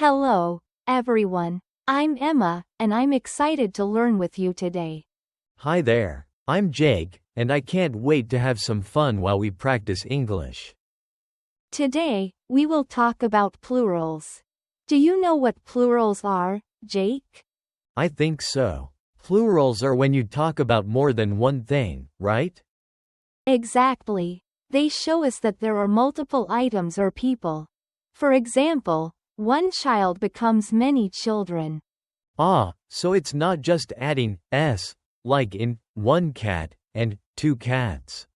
Hello, everyone. I'm Emma, and I'm excited to learn with you today. Hi there, I'm Jake, and I can't wait to have some fun while we practice English. Today, we will talk about plurals. Do you know what plurals are, Jake? I think so. Plurals are when you talk about more than one thing, right? Exactly. They show us that there are multiple items or people. For example, one child becomes many children. Ah, so it's not just adding s, like in one cat and two cats.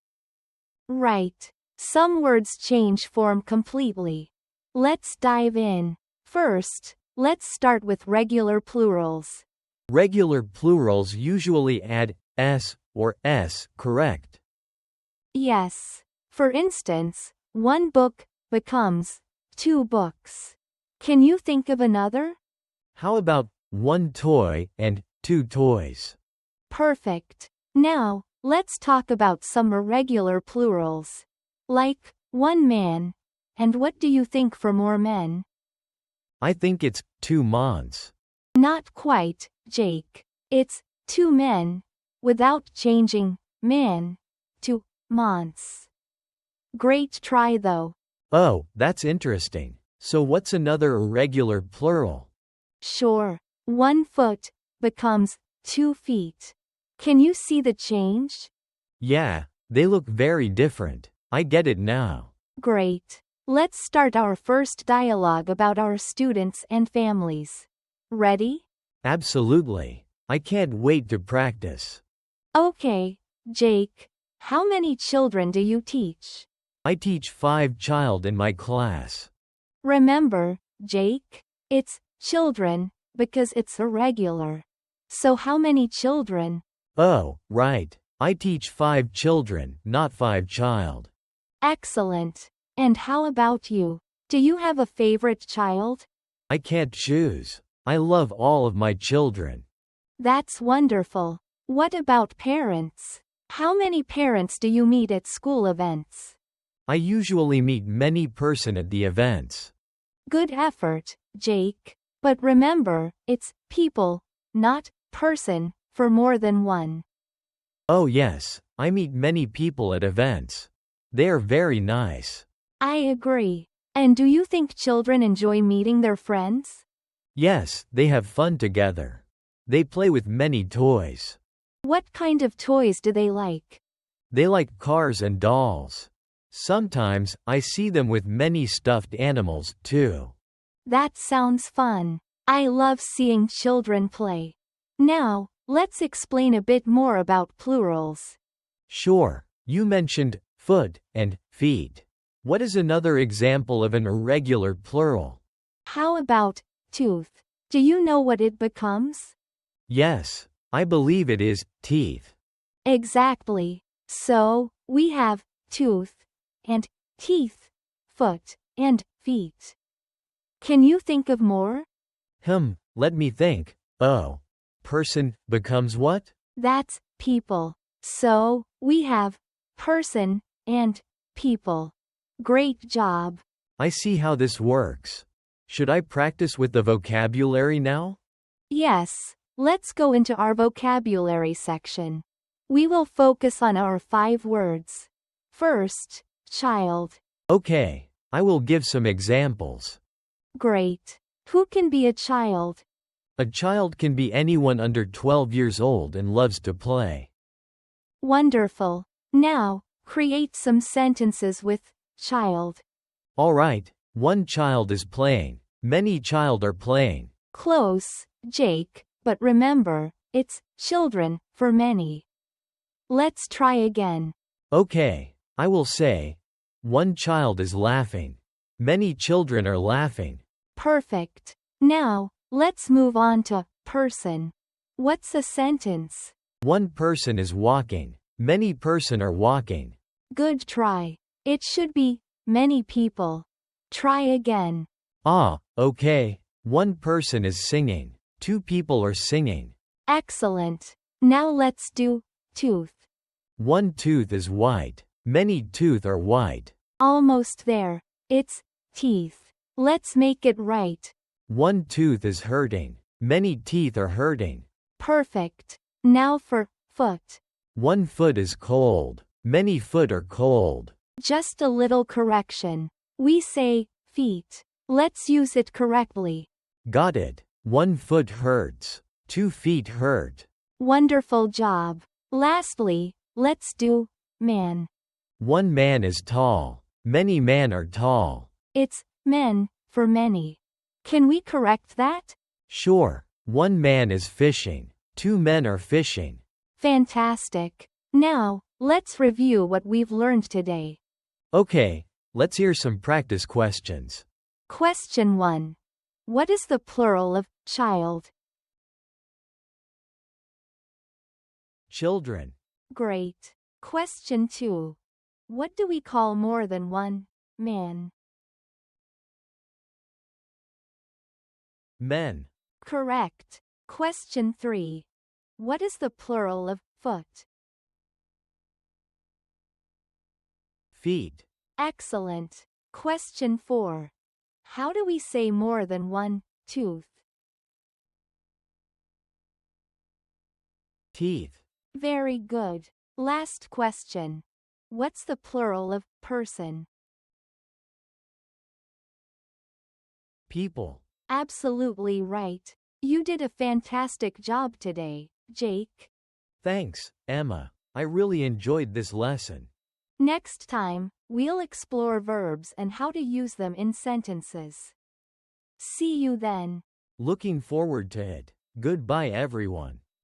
Right. Some words change form completely. Let's dive in. First, let's start with regular plurals. Regular plurals usually add s or s, correct? Yes. For instance, one book becomes two books. Can you think of another? How about one toy and two toys? Perfect. Now, let's talk about some irregular plurals. Like, one man. And what do you think for more men? I think it's two mons. Not quite, Jake. It's two men, without changing man to mons. Great try though. Oh, that's interesting. So what's another irregular plural? Sure. 1 foot becomes 2 feet. Can you see the change? Yeah, they look very different. I get it now. Great. Let's start our first dialogue about our students and families. Ready? Absolutely. I can't wait to practice. Okay, Jake. How many children do you teach? I teach 5 child in my class. Remember, Jake, it's children because it's irregular. So how many children? Oh, right. I teach 5 children, not 5 child. Excellent. And how about you? Do you have a favorite child? I can't choose. I love all of my children. That's wonderful. What about parents? How many parents do you meet at school events? I usually meet many person at the events. Good effort, Jake. But remember, it's people, not person, for more than one. Oh yes, I meet many people at events. They are very nice. I agree. And do you think children enjoy meeting their friends? Yes, they have fun together. They play with many toys. What kind of toys do they like? They like cars and dolls. Sometimes, I see them with many stuffed animals, too. That sounds fun. I love seeing children play. Now, let's explain a bit more about plurals. Sure, you mentioned foot and feet. What is another example of an irregular plural? How about tooth? Do you know what it becomes? Yes, I believe it is teeth. Exactly. So, we have tooth and teeth, foot and feet. Can you think of more? Let me think. Oh, person becomes what? That's people. So, we have person and people. Great job. I see how this works. Should I practice with the vocabulary now? Yes, let's go into our vocabulary section. We will focus on our 5 words. First, child. Okay, I will give some examples. Great. Who can be a child? A child can be anyone under 12 years old and loves to play. Wonderful. Now, create some sentences with child. Alright, one child is playing. Many child are playing. Close, Jake, but remember, it's children for many. Let's try again. Okay, I will say, one child is laughing. Many children are laughing. Perfect. Now, let's move on to person. What's a sentence? One person is walking. Many person are walking. Good try. It should be many people. Try again. Ah, okay. One person is singing. 2 people are singing. Excellent. Now let's do tooth. One tooth is white. Many tooth are white. Almost there. It's teeth. Let's make it right. One tooth is hurting. Many teeth are hurting. Perfect. Now for foot. One foot is cold. Many foot are cold. Just a little correction. We say feet. Let's use it correctly. Got it. One foot hurts. 2 feet hurt. Wonderful job. Lastly, let's do man. One man is tall. Many men are tall. It's men for many. Can we correct that? Sure. One man is fishing. 2 men are fishing. Fantastic. Now, let's review what we've learned today. Okay, let's hear some practice questions. Question 1. What is the plural of child? Children. Great. Question 2. What do we call more than one man? Men. Correct. Question 3. What is the plural of foot? Feet. Excellent. Question 4. How do we say more than one tooth? Teeth. Very good. Last question. What's the plural of person? People. Absolutely right. You did a fantastic job today, Jake. Thanks, Emma. I really enjoyed this lesson. Next time, we'll explore verbs and how to use them in sentences. See you then. Looking forward to it. Goodbye, everyone.